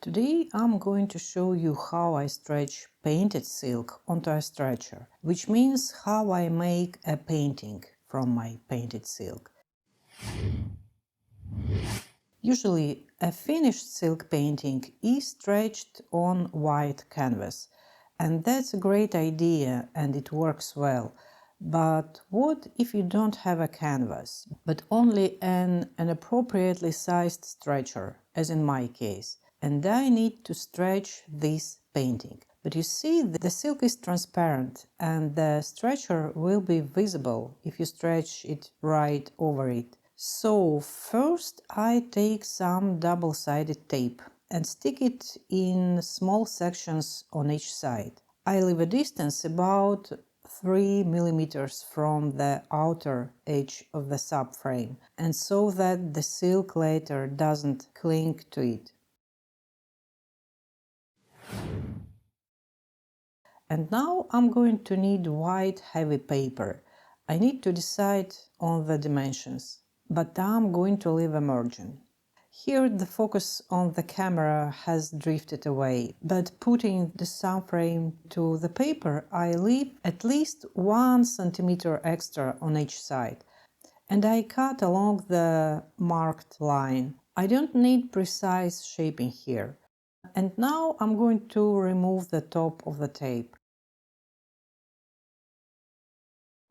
Today I'm going to show you how I stretch painted silk onto a stretcher, which means how I make a painting from my painted silk. Usually a finished silk painting is stretched on white canvas, and that's a great idea and it works well. But what if you don't have a canvas, but only an appropriately sized stretcher, as in my case, and I need to stretch this painting? But you see, the silk is transparent and the stretcher will be visible if you stretch it right over it. So first I take some double-sided tape and stick it in small sections on each side. I leave a distance about 3 millimeters from the outer edge of the subframe, and so that the silk later doesn't cling to it. And now I'm going to need white heavy paper. I need to decide on the dimensions, but I'm going to leave a margin. Here the focus on the camera has drifted away, but putting the subframe to the paper I leave at least 1 centimeter extra on each side, and I cut along the marked line. I don't need precise shaping here. And now I'm going to remove the top of the tape.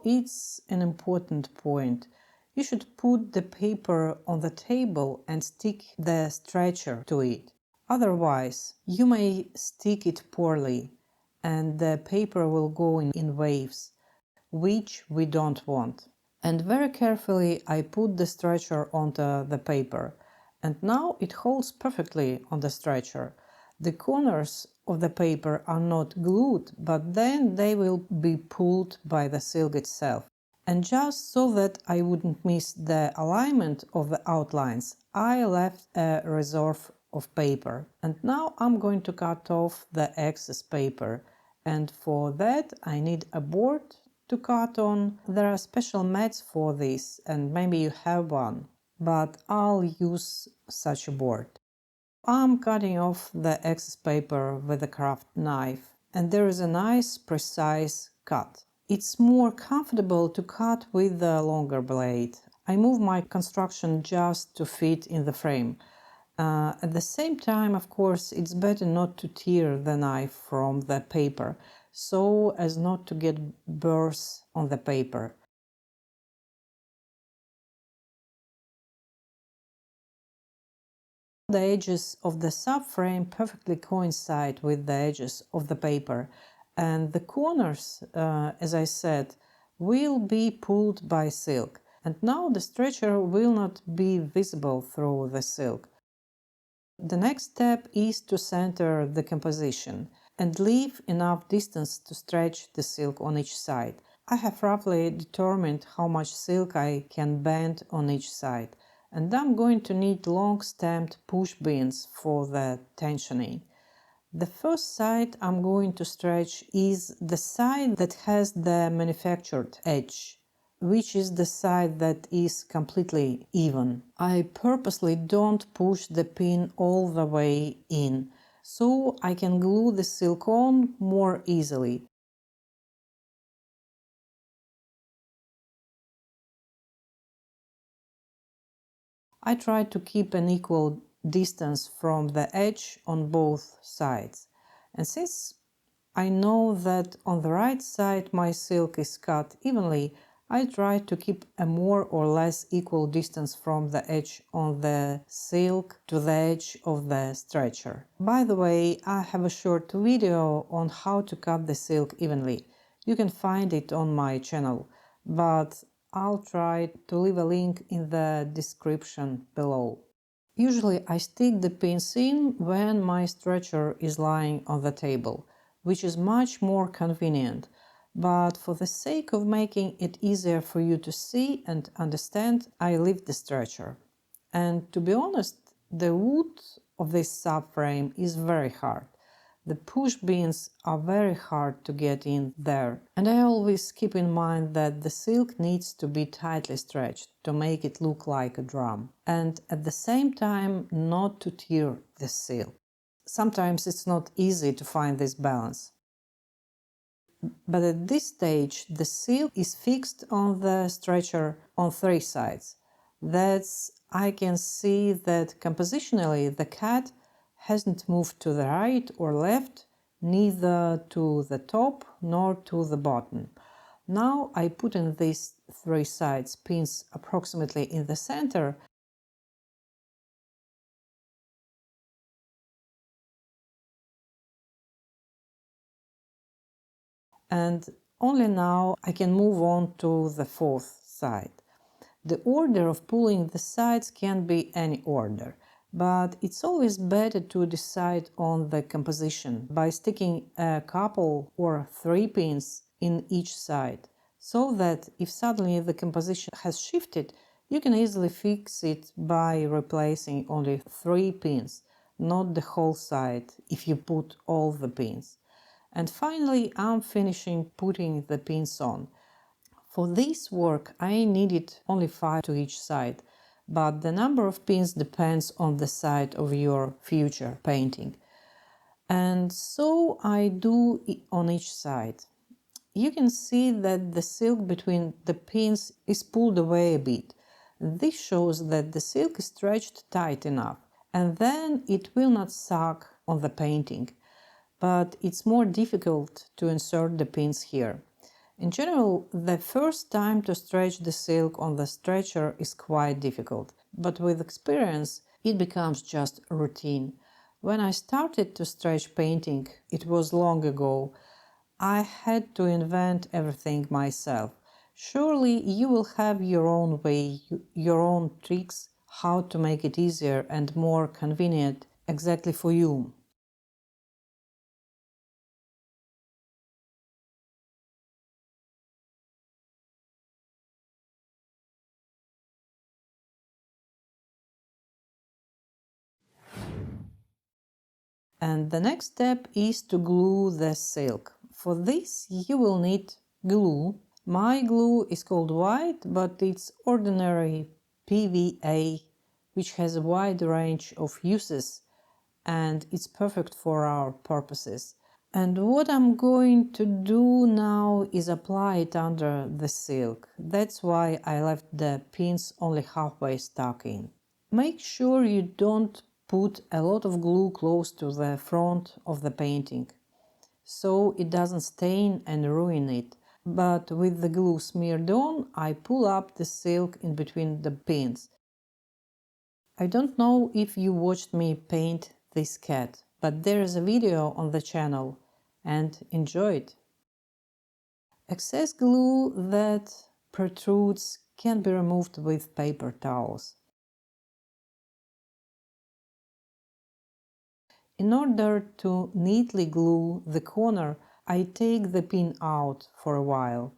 It's an important point. You should put the paper on the table and stick the stretcher to it. Otherwise, you may stick it poorly and the paper will go in waves, which we don't want. And very carefully I put the stretcher onto the paper, and now it holds perfectly on the stretcher. The corners of the paper are not glued, but then they will be pulled by the silk itself. And just so that I wouldn't miss the alignment of the outlines, I left a reserve of paper. And now I'm going to cut off the excess paper, and for that I need a board to cut on. There are special mats for this, and maybe you have one, but I'll use such a board. I'm cutting off the excess paper with a craft knife, and there is a nice, precise cut. It's more comfortable to cut with the longer blade. I move my construction just to fit in the frame. At the same time, of course, it's better not to tear the knife from the paper, so as not to get burrs on the paper. The edges of the subframe perfectly coincide with the edges of the paper, and the corners, as I said, will be pulled by silk. And now the stretcher will not be visible through the silk. The next step is to center the composition and leave enough distance to stretch the silk on each side. I have roughly determined how much silk I can bend on each side, and I'm going to need long stamped push pins for the tensioning. The first side I'm going to stretch is the side that has the manufactured edge, which is the side that is completely even. I purposely don't push the pin all the way in, so I can glue the silk on more easily. I try to keep an equal distance from the edge on both sides. And since I know that on the right side my silk is cut evenly, I try to keep a more or less equal distance from the edge on the silk to the edge of the stretcher. By the way, I have a short video on how to cut the silk evenly. You can find it on my channel, but I'll try to leave a link in the description below. Usually I stick the pins in when my stretcher is lying on the table, which is much more convenient, but for the sake of making it easier for you to see and understand, I leave the stretcher. And to be honest, the wood of this subframe is very hard. The push pins are very hard to get in there, and I always keep in mind that the silk needs to be tightly stretched to make it look like a drum, and at the same time not to tear the silk. sometimes it's not easy to find this balance. But at this stage, the silk is fixed on the stretcher on 3 sides. That's I can see that compositionally the cat hasn't moved to the right or left, neither to the top nor to the bottom. Now I put in these 3 sides pins approximately in the center, and only now I can move on to the 4th side. The order of pulling the sides can be any order, but it's always better to decide on the composition by sticking a couple or 3 pins in each side, so that if suddenly the composition has shifted, you can easily fix it by replacing only 3 pins, not the whole side if you put all the pins. And finally, I'm finishing putting the pins on. For this work I needed only 5 to each side, but the number of pins depends on the side of your future painting. And so I do it on each side. You can see that the silk between the pins is pulled away a bit. This shows that the silk is stretched tight enough, and then it will not suck on the painting. But it's more difficult to insert the pins here. In general, the first time to stretch the silk on the stretcher is quite difficult, but with experience it becomes just routine. When I started to stretch painting, it was long ago, I had to invent everything myself. Surely you will have your own way, your own tricks, how to make it easier and more convenient exactly for you. And the next step is to glue the silk. For this you will need glue. My glue is called white, but it's ordinary PVA, which has a wide range of uses and it's perfect for our purposes. And what I'm going to do now is apply it under the silk. That's why I left the pins only halfway stuck in. Make sure you don't put a lot of glue close to the front of the painting, so it doesn't stain and ruin it. But with the glue smeared on, I pull up the silk in between the pins. I don't know if you watched me paint this cat, but there is a video on the channel, and enjoy it. Excess glue that protrudes can be removed with paper towels. In order to neatly glue the corner, I take the pin out for a while.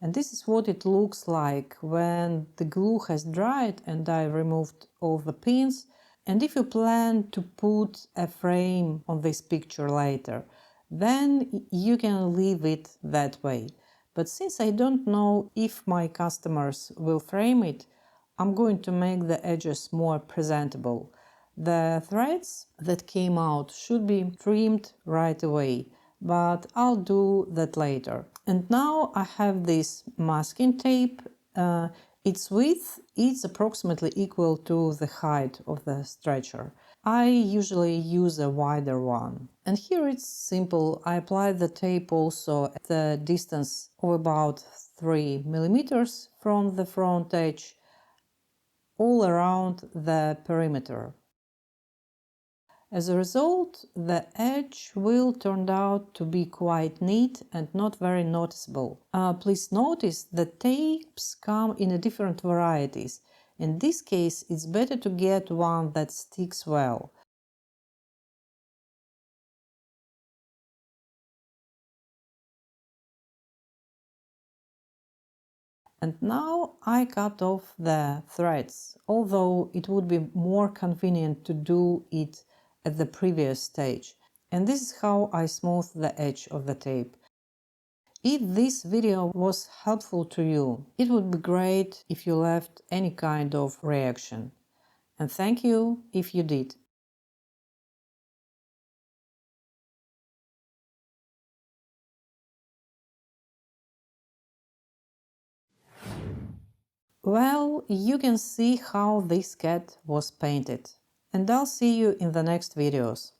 And this is what it looks like when the glue has dried and I removed all the pins. And if you plan to put a frame on this picture later, then you can leave it that way. But since I don't know if my customers will frame it, I'm going to make the edges more presentable. The threads that came out should be trimmed right away, but I'll do that later. And now I have this masking tape. Its width is approximately equal to the height of the stretcher. I usually use a wider one. And here it's simple. I apply the tape also at the distance of about 3 millimeters from the front edge, all around the perimeter. As a result, the edge will turn out to be quite neat and not very noticeable. Please notice that tapes come in different varieties. In this case, it's better to get one that sticks well. And now I cut off the threads, although it would be more convenient to do it at the previous stage. And this is how I smooth the edge of the tape. If this video was helpful to you, it would be great if you left any kind of reaction. And thank you if you did. Well, you can see how this cat was painted. And I'll see you in the next videos.